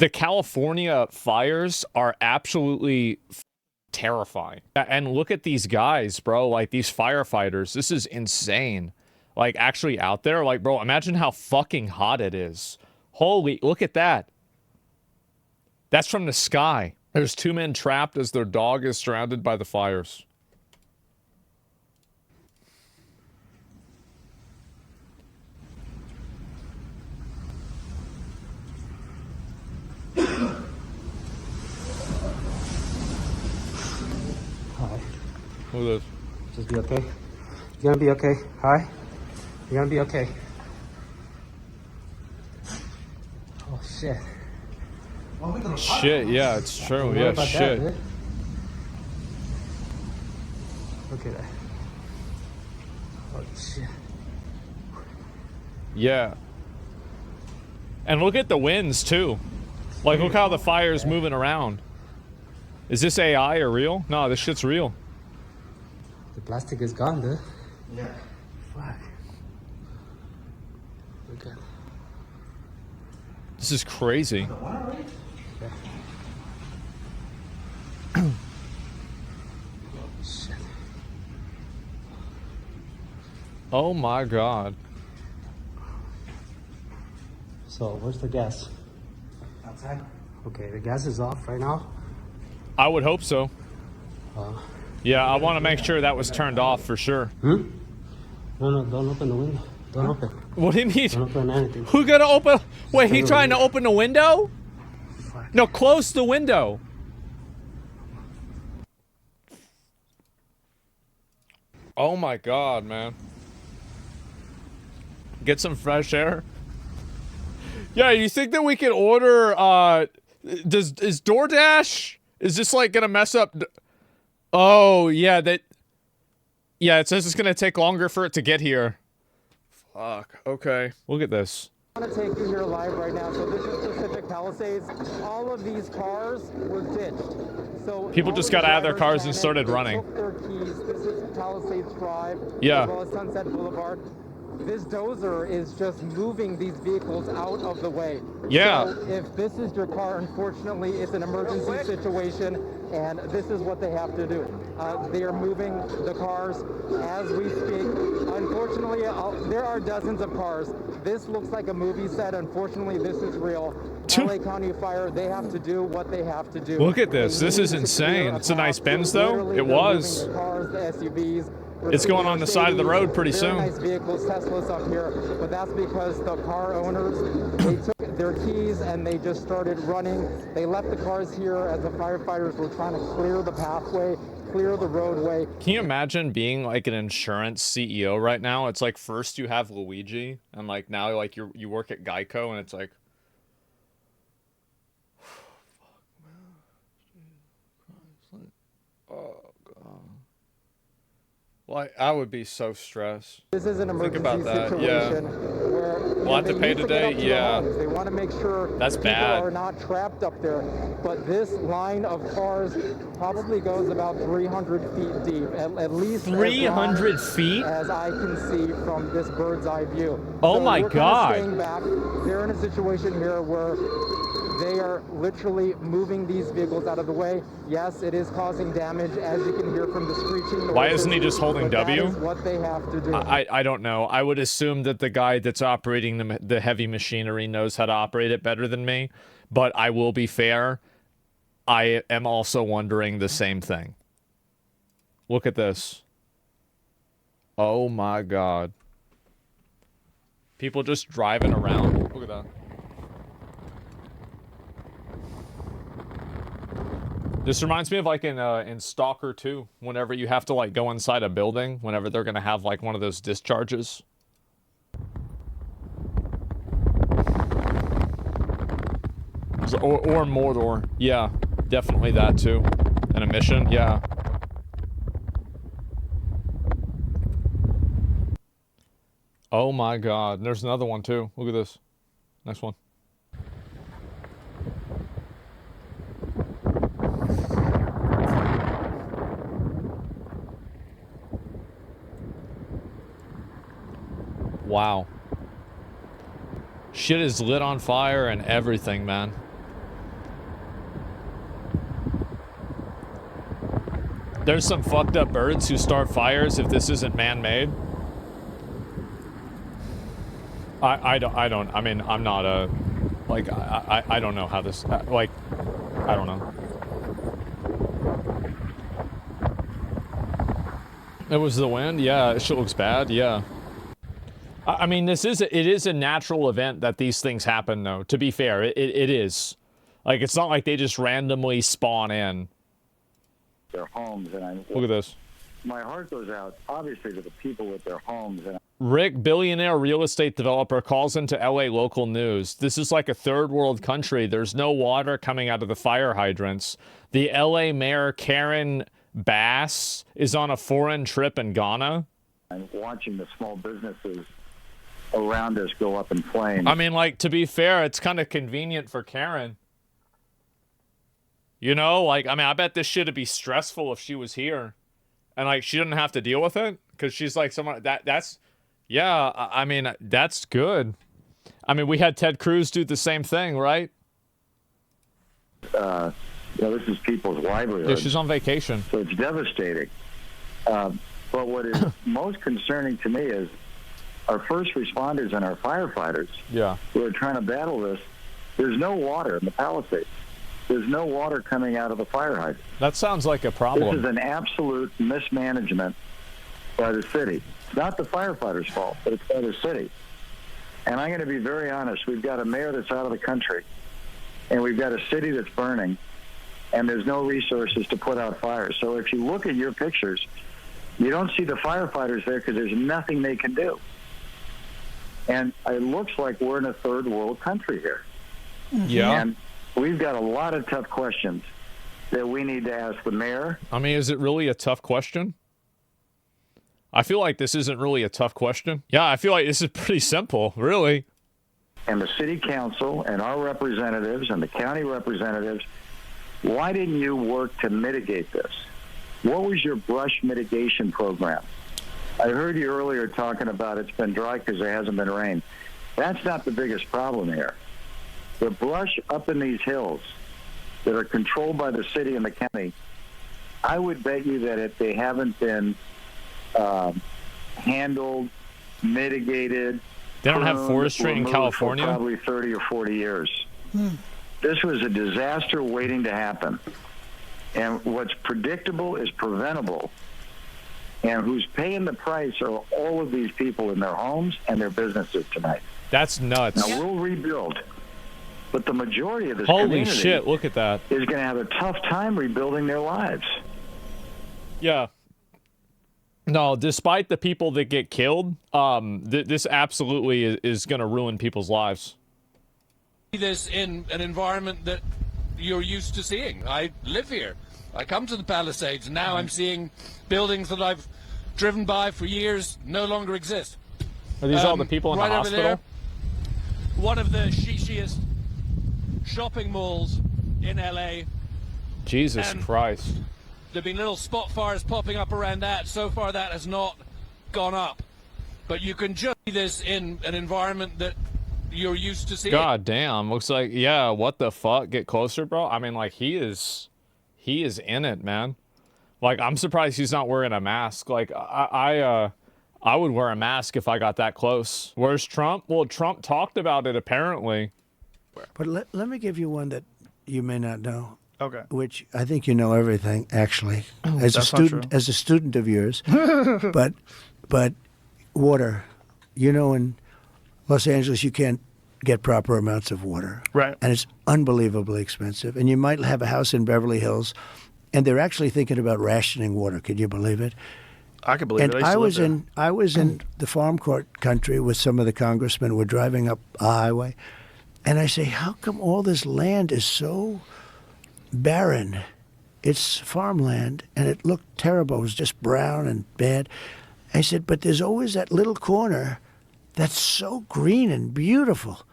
The California fires are absolutely terrifying. And look at these guys, bro. Like, these firefighters. This is insane. Like, actually out there. Like, bro, imagine how fucking hot it is. Holy, look at that. That's from the sky. There's 2 men trapped as their dog is surrounded by the fires. Hi. Who is? Just be okay. You're gonna be okay. Hi. You're gonna be okay. Oh shit. Shit, yeah, it's true. Yeah, shit. That, look at that. Holy shit. Yeah. And look at the winds, too. Like, look how the fire's moving around. Is this AI or real? No, this shit's real. The plastic is gone, dude. Yeah. Fuck. Look at. This is crazy. Shit. Oh my god. So, where's the gas? Outside. Okay, the gas is off right now. I would hope so. Yeah, I want to make sure that was turned off for sure. No, don't open the window. Don't open. What do you mean? Don't open anything. Who gonna open? Wait, he trying to open the window? Fuck. No, close the window. Oh my god, man. Get some fresh air. Yeah, you think that we can order, is DoorDash? Is this like gonna mess up? Oh, yeah, yeah, it says it's gonna take longer for it to get here. Fuck, okay. Look at this. I want to take you here live right now. So this is Pacific Palisades. All of these cars were ditched. So People just got out of their cars and started running. Took their keys. This is Palisades Drive, Yeah. as well as Sunset Boulevard. This dozer is just moving these vehicles out of the way. Yeah. So if this is your car, unfortunately, it's an emergency situation, and this is what they have to do. They are moving the cars as we speak. Unfortunately, there are dozens of cars. This looks like a movie set. Unfortunately, this is real. LA County Fire, they have to do what they have to do. Look at this. This is insane. It's a nice Benz, though. Literally, It they're was. moving the cars, the SUVs. It's going on the side of the road pretty Very soon. nice vehicles, Teslas up here, but that's because the car owners, they took their keys and they just started running. They left the cars here as the firefighters were trying to clear the pathway, clear the roadway. Can you imagine being like an insurance CEO right now? It's like first you have Luigi, and like now like you work at Geico, and it's like, oh god. Like, I would be so stressed. This is an Think emergency about that, situation where We'll have to they pay need to get today, up to their yeah. homes. They want to make sure That's people bad. are not trapped up there. But this line of cars probably goes about 300 feet deep, at least 300 feet? as I can see from this bird's eye view. Oh So my we're God. Kind of staying back. They're in a situation here where they are literally moving these vehicles out of the way. Yes, it is causing damage, as you can hear from the screeching noises. Why isn't he just holding but W? That is what they have to do. I don't know. I would assume that the guy that's operating the heavy machinery knows how to operate it better than me. But I will be fair. I am also wondering the same thing. Look at this. Oh my god. People just driving around. Look at that. This reminds me of like in Stalker 2, whenever you have to like go inside a building, whenever they're gonna have like one of those discharges. Or Mordor, yeah, definitely that too. An emission, yeah. Oh my god, and there's another one too. Look at this. Next one. Wow. Shit is lit on fire and everything, man. There's some fucked up birds who start fires if this isn't man-made. I don't, I mean, I'm not a, like, I don't know how this, like, I don't know. It was the wind? Yeah, it sure looks bad, yeah. I mean, it is a natural event that these things happen, though, to be fair, it is. Like, it's not like they just randomly spawn in. Their homes, and look at this. My heart goes out, obviously, to the people with their homes. And Rick, billionaire real estate developer, calls into LA local news. This is like a third world country. There's no water coming out of the fire hydrants. The LA mayor, Karen Bass, is on a foreign trip in Ghana. I'm watching the small businesses around us go up in flames. I mean, like, to be fair, it's kind of convenient for Karen. You know, like, I mean, I bet this shit would be stressful if she was here. And, like, she didn't have to deal with it. Because she's, like, someone... That's... Yeah, I mean, that's good. I mean, we had Ted Cruz do the same thing, right? This is people's livelihood. Yeah, she's on vacation. So it's devastating. But what is most concerning to me is our first responders and our firefighters who are trying to battle this, there's no water in the Palisades. There's no water coming out of the fire hydrant. That sounds like a problem. This is an absolute mismanagement by the city. It's not the firefighters' fault, but it's by the city. And I'm going to be very honest. We've got a mayor that's out of the country, and we've got a city that's burning, and there's no resources to put out fires. So if you look at your pictures, you don't see the firefighters there because there's nothing they can do. And it looks like we're in a third world country here. Yeah. And we've got a lot of tough questions that we need to ask the mayor. I mean, is it really a tough question? I feel like this isn't really a tough question. Yeah, I feel like this is pretty simple, really. And the city council and our representatives and the county representatives, why didn't you work to mitigate this? What was your brush mitigation program? I heard you earlier talking about it's been dry because there hasn't been rain. That's not the biggest problem here. The brush up in these hills that are controlled by the city and the county, I would bet you that if they haven't been handled, mitigated, they don't have forestry in California? For probably 30 or 40 years. This was a disaster waiting to happen. And what's predictable is preventable. And who's paying the price are all of these people in their homes and their businesses tonight. That's nuts. Now, we'll rebuild. But the majority of this Holy community shit, look at that. is going to have a tough time rebuilding their lives. Yeah. No, despite the people that get killed, this absolutely is going to ruin people's lives. This in an environment that you're used to seeing. I live here. I come to the Palisades, and now I'm seeing buildings that I've driven by for years no longer exist. Are these all the people in right the over hospital? there, one of the shishiest shopping malls in LA. Jesus And Christ. There have been little spot fires popping up around that. So far, that has not gone up. But you can just see this in an environment that you're used to seeing. God damn. Looks like, yeah, what the fuck? Get closer, bro. I mean, like, he is in it, man. Like, I'm surprised he's not wearing a mask. Like, I would wear a mask if I got that close. Where's Trump? Well, Trump talked about it, apparently. But let me give you one that you may not know. Okay. Which I think you know everything, actually, as a That's not student, true. as a student of yours. but water, you know, in Los Angeles, you can't get proper amounts of water. Right. And it's unbelievably expensive. And you might have a house in Beverly Hills, and they're actually thinking about rationing water. Could you believe it? I could believe And it. I was in the farm court country with some of the congressmen. We're driving up a highway, and I say, how come all this land is so barren? It's farmland, and it looked terrible. It was just brown and bad. I said, but there's always that little corner that's so green and beautiful.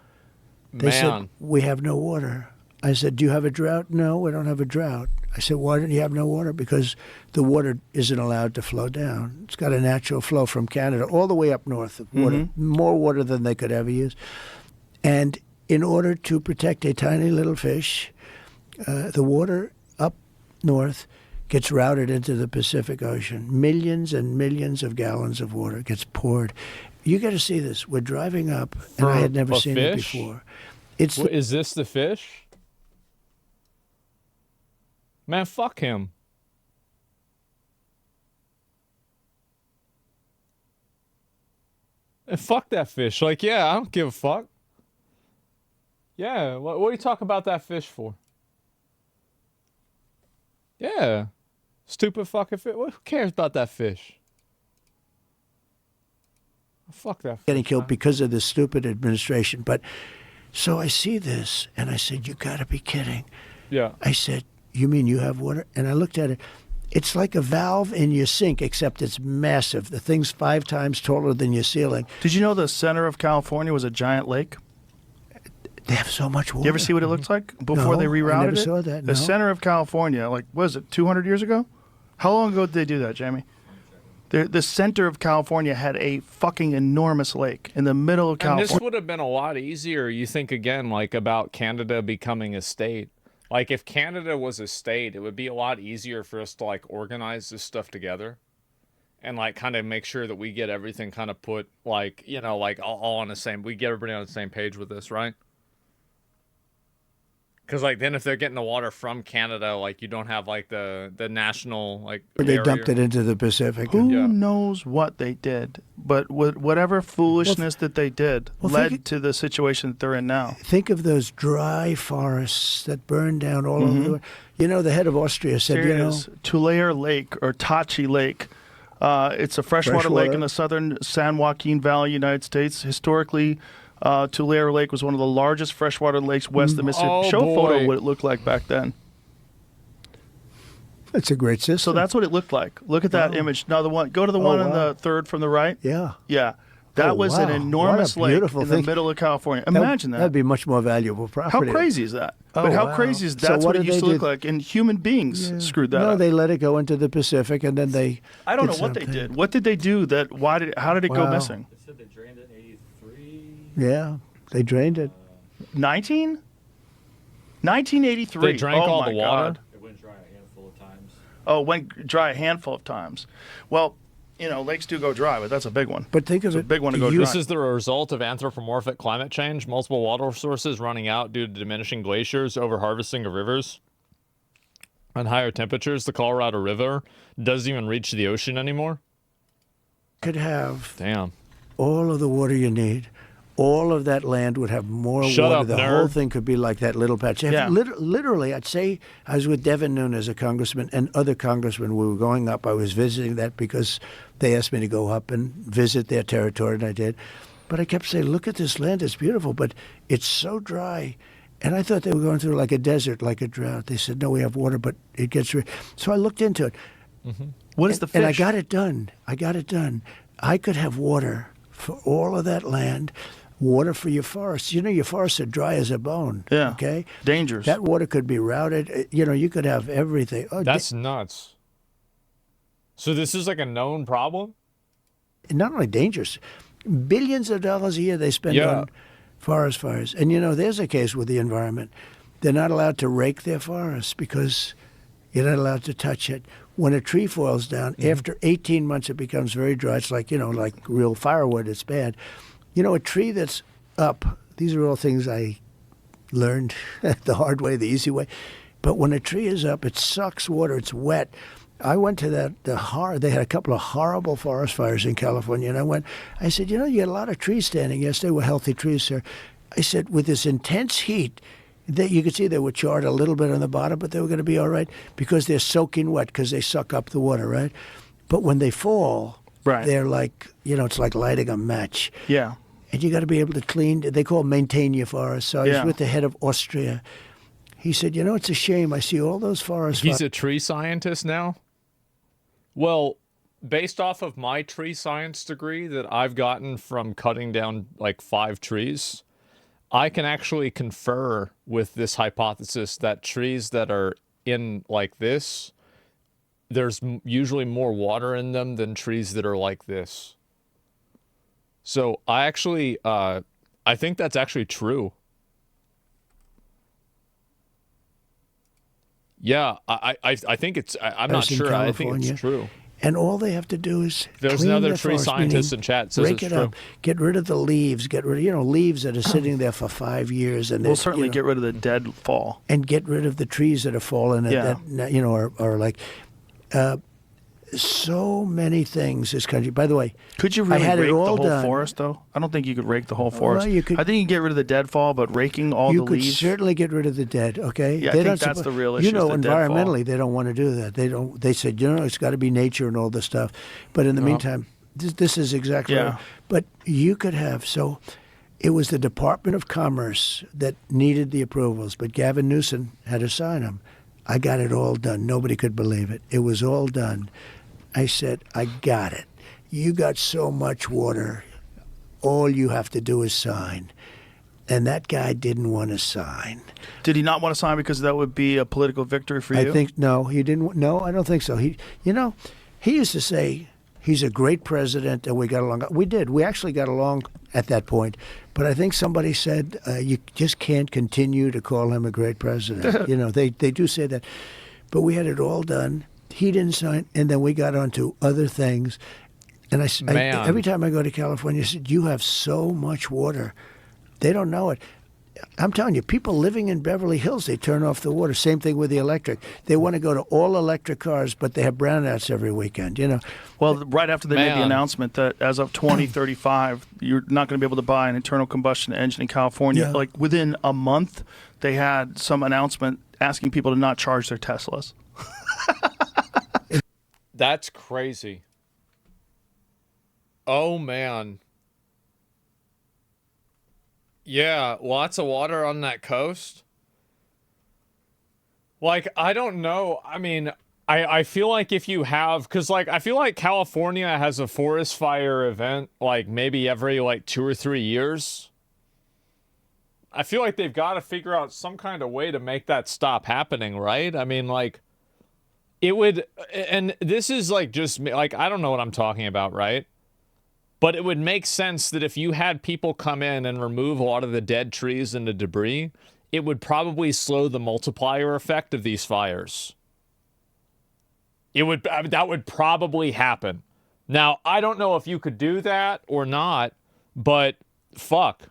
They said, Man. we have no water. I said, do you have a drought? No, we don't have a drought. I said, why don't you have no water? Because the water isn't allowed to flow down. It's got a natural flow from Canada all the way up north of water, more water than they could ever use. And in order to protect a tiny little fish, the water up north gets routed into the Pacific Ocean. Millions and millions of gallons of water gets poured. You got to see this. We're driving up, and I had never seen it before. It's Is this the fish? Man, fuck him. And fuck that fish. Like, yeah, I don't give a fuck. Yeah, what are you talking about that fish for? Yeah. Stupid fucking fish. Who cares about that fish? Fuck that fish. getting killed because of this stupid administration. But so I see this, and I said, you got to be kidding. Yeah. I said, you mean you have water? And I looked at it. It's like a valve in your sink, except it's massive. The thing's 5 times taller than your ceiling. Did you know the center of California was a giant lake? They have so much water. You ever see what it looks like before they rerouted I never it? saw that. The No. center of California, like, what was it, 200 years ago? How long ago did they do that, Jamie? The center of California had a fucking enormous lake in the middle of And California. this would have been a lot easier, you think, again, like about Canada becoming a state. Like, if Canada was a state, it would be a lot easier for us to, like, organize this stuff together and, like, kind of make sure that we get everything kind of put, like, you know, like, all on the same, we get everybody on the same page with this, right? Because, like, then if they're getting the water from Canada, like, you don't have, like, the national, like, They area. dumped it into the Pacific. Who Yeah. knows what they did? But whatever foolishness that they did led to the situation that they're in now. Think of those dry forests that burned down all over the world. You know, the head of Austria said, There you it know, is, Tulare Lake or Tachi Lake. It's a freshwater lake in the southern San Joaquin Valley, United States. Historically, Tulare Lake was one of the largest freshwater lakes west of Mississippi. Oh, Show a photo boy. of what it looked like back then. it's a great system. So that's what it looked like. Look at that image. Now go to the one on the third from the right. Yeah. Yeah. That Oh, was an wow. enormous What a lake beautiful in the thing. middle of California. Imagine that. That'd be much more valuable How property. crazy is that? Oh, But how wow. crazy is So that's what what it did used they to look do? like, and human beings screwed that No, up. they let it go into the Pacific, and then they. I don't know did what they something. did. What did they do? How did it go Wow. missing? They said they drained it in 83. Yeah, they drained it. 1983. They drank Oh all my the water? God. It went dry a handful of times. Oh, went dry a handful of times. Well, you know, lakes do go dry, but that's a big one. But think of It's a it. big one to go you- dry. This is the result of anthropomorphic climate change, multiple water sources running out due to diminishing glaciers, overharvesting of rivers, and higher temperatures. The Colorado River doesn't even reach the ocean anymore. could have Damn. all of the water you need. All of that land would have more Shut water. up, The nerd. whole thing could be like that little patch. Yeah. Literally, I'd say I was with Devin Nunes, a congressman, and other congressmen. We were going up. I was visiting that because they asked me to go up and visit their territory, and I did. But I kept saying, look at this land. It's beautiful, but it's so dry. And I thought they were going through like a desert, like a drought. They said, no, we have water, but it gets... So I looked into it. What is the fish? And I got it done. I could have water for all of that land, water for your forests. You know, your forests are dry as a bone. Yeah. Okay? Dangerous. That water could be routed. You know, you could have everything. Oh, That's nuts. So this is like a known problem? not only dangerous, billions of dollars a year they spend Yeah. on forest fires. And, you know, there's a case with the environment. They're not allowed to rake their forests because you're not allowed to touch it. When a tree falls down, after 18 months, it becomes very dry. It's like, you know, like real firewood. It's bad. You know, a tree that's up, these are all things I learned the hard way, the easy way. But when a tree is up, it sucks water. It's wet. I went to they had a couple of horrible forest fires in California, and I said, you know, you got a lot of trees standing. Yes, they were healthy trees, sir. I said, with this intense heat, that you could see they were charred a little bit on the bottom, but they were going to be all right because they're soaking wet because they suck up the water, right? But when they fall, Right. they're like, you know, it's like lighting a match. Yeah. And you got to be able to clean. They call it maintain your forest. So I was Yeah. with the head of Austria. He said, you know, it's a shame. I see all those forest He's fires. a tree scientist now? Well, based off of my tree science degree that I've gotten from cutting down like 5 trees, I can actually confer with this hypothesis that trees that are in like this, there's usually more water in them than trees that are like this. So I actually, I think that's actually true. Yeah, I think it's. I'm not in sure. I think California. it's true. And all they have to do is There's clean another their tree forest, scientist meaning in chat says rake it's it true. up, get rid of the leaves, get rid of leaves that are sitting there for 5 years, and We'll certainly get rid of the dead fall. and get rid of the trees that are falling that are like so many things. This country, by the way, Could you I really had rake it all the whole done. forest, though? I don't think you could rake the whole forest. you could- I think you can get rid of the deadfall, but raking all You the could leaves. certainly get rid of the dead. Okay, Yeah, I think that's the real issue, You know, is the deadfall. environmentally, they don't want to do that. They don't. They said, it's got to be nature and all this stuff. But in the meantime, this is exactly Yeah. right. But you could have It was the Department of Commerce that needed the approvals, but Gavin Newsom had to sign them. I got it all done. Nobody could believe it. It was all done. I said, I got it. You got so much water. All you have to do is sign. And that guy didn't want to sign. Did he not want to sign because that would be a political victory for you? I think, no, he didn't. No, I don't think so. He used to say he's a great president and we got along. We did. We actually got along at that point. But I think somebody said you just can't continue to call him a great president. They do say that. But we had it all done. He didn't sign, and then we got on to other things. And every time I go to California, I said, you have so much water. They don't know it. I'm telling you, people living in Beverly Hills, they turn off the water. Same thing with the electric. They want to go to all electric cars, but they have brownouts every weekend, Well, right after they made the announcement that as of 2035, you're not going to be able to buy an internal combustion engine in California, Yeah. like within a month, they had some announcement asking people to not charge their Teslas. That's crazy. Oh, man. Yeah, lots of water on that coast. Like, I don't know. I mean, I feel like if you have... Because, I feel like California has a forest fire event, maybe every, 2 or 3 years. I feel like they've got to figure out some kind of way to make that stop happening, right? I mean, it would... And this is, just... I don't know what I'm talking about, right? But it would make sense that if you had people come in and remove a lot of the dead trees and the debris, it would probably slow the multiplier effect of these fires. That would probably happen. Now, I don't know if you could do that or not, but fuck.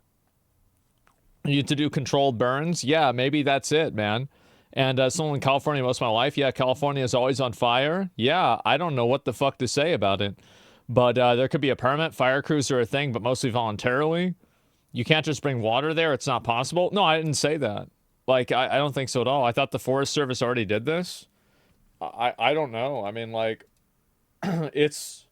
You to do controlled burns? Yeah, maybe that's it, man. And someone in California most of my life, yeah, California is always on fire. Yeah, I don't know what the fuck to say about it. But there could be a permit. Fire crews are a thing, but mostly voluntarily. You can't just bring water there. It's not possible. No, I didn't say that. I don't think so at all. I thought the Forest Service already did this. I don't know. I mean, it's...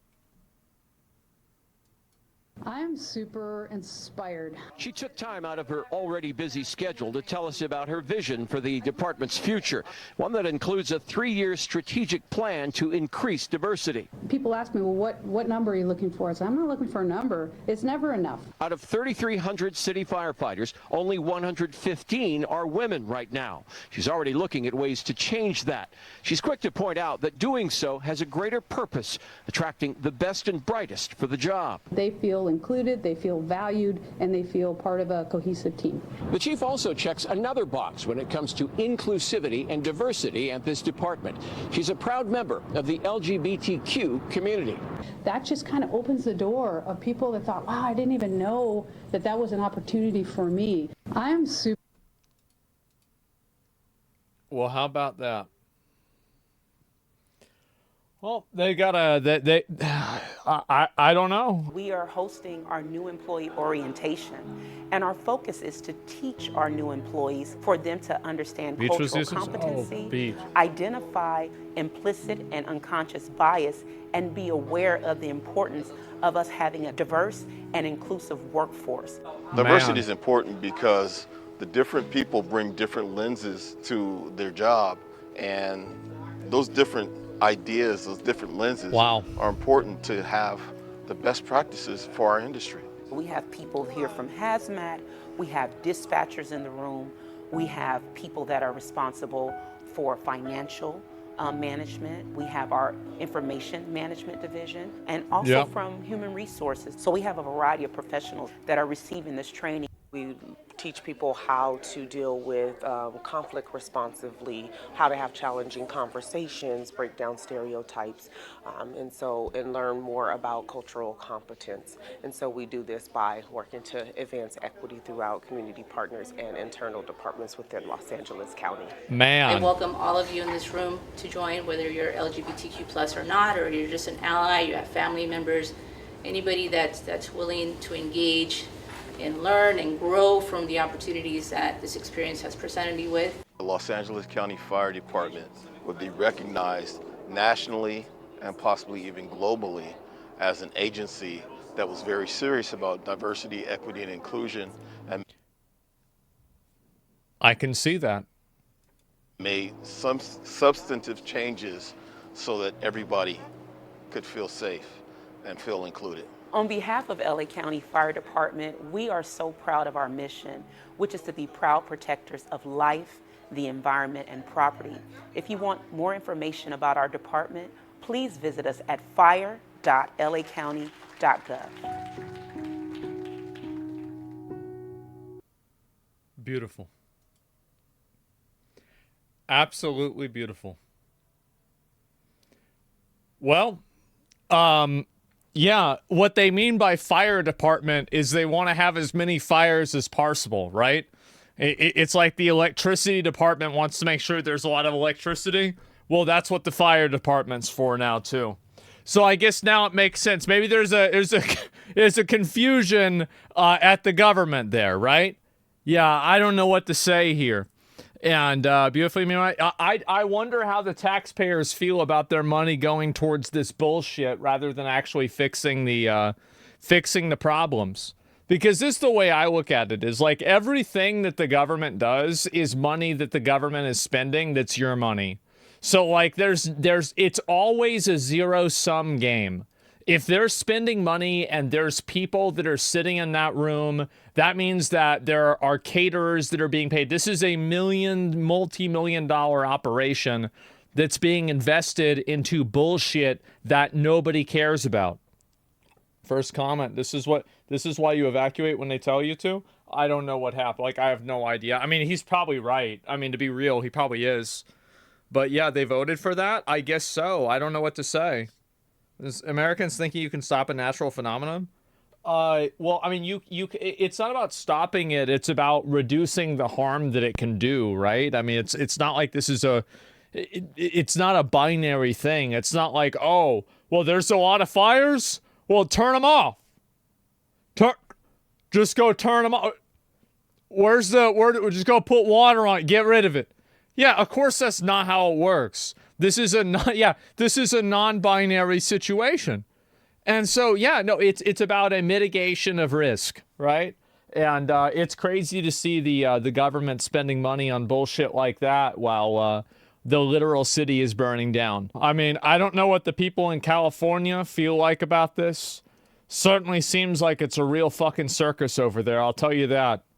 I'm super inspired. She took time out of her already busy schedule to tell us about her vision for the department's future, one that includes a 3-year strategic plan to increase diversity. People ask me, well, what number are you looking for? I say, I'm not looking for a number. It's never enough. Out of 3,300 city firefighters, only 115 are women right now. She's already looking at ways to change that. She's quick to point out that doing so has a greater purpose, attracting the best and brightest for the job. They feel included, they feel valued, and they feel part of a cohesive team. The chief also checks another box when it comes to inclusivity and diversity at this department. She's a proud member of the LGBTQ community. That just kind of opens the door of people that thought, wow, I didn't even know that was an opportunity for me. I am super. Well, how about that? Well, they gotta, I don't know. We are hosting our new employee orientation, and our focus is to teach our new employees for them to understand cultural competency, identify implicit and unconscious bias, and be aware of the importance of us having a diverse and inclusive workforce. Diversity is important because the different people bring different lenses to their job, and those different ideas, those different lenses are important to have the best practices for our industry. We have people here from hazmat, we have dispatchers in the room, we have people that are responsible for financial management, we have our information management division, and also from human resources. So we have a variety of professionals that are receiving this training. We teach people how to deal with conflict responsively, how to have challenging conversations, break down stereotypes, and learn more about cultural competence. And so we do this by working to advance equity throughout community partners and internal departments within Los Angeles County. Man. I welcome all of you in this room to join, whether you're LGBTQ plus or not, or you're just an ally, you have family members, anybody that's willing to engage and learn and grow from the opportunities that this experience has presented me with. The Los Angeles County Fire Department would be recognized nationally and possibly even globally as an agency that was very serious about diversity, equity, and inclusion, and I can see that. Made some substantive changes so that everybody could feel safe and feel included. On behalf of LA County Fire Department, we are so proud of our mission, which is to be proud protectors of life, the environment, and property. If you want more information about our department, please visit us at fire.lacounty.gov. Beautiful. Absolutely beautiful. Well, yeah, what they mean by fire department is they want to have as many fires as possible, right? It's like the electricity department wants to make sure there's a lot of electricity. Well, that's what the fire department's for now too. So I guess now it makes sense. Maybe there's a confusion at the government there, right? Yeah, I don't know what to say here. And beautifully, I wonder how the taxpayers feel about their money going towards this bullshit rather than actually fixing the problems. Because this is the way I look at it, is like everything that the government does is money that the government is spending that's your money. So like it's always a zero-sum game. If they're spending money and there's people that are sitting in that room, that means that there are caterers that are being paid. This is a multi-million-dollar operation that's being invested into bullshit that nobody cares about. First comment, this is why you evacuate when they tell you to? I don't know what happened. Like, I have no idea. I mean, he's probably right. I mean, to be real, he probably is. But yeah, they voted for that? I guess so. I don't know what to say. Is Americans thinking you can stop a natural phenomenon? Well, I mean, it's not about stopping it. It's about reducing the harm that it can do, right? I mean, it's not like this is it's not a binary thing. It's not like, oh, well, there's a lot of fires. Well, turn them off. Just go turn them off. Just go put water on it. Get rid of it. Yeah, of course that's not how it works. This is a non-binary situation. And so, yeah, no, it's about a mitigation of risk, right? And it's crazy to see the government spending money on bullshit like that while the literal city is burning down. I mean, I don't know what the people in California feel like about this. Certainly seems like it's a real fucking circus over there, I'll tell you that.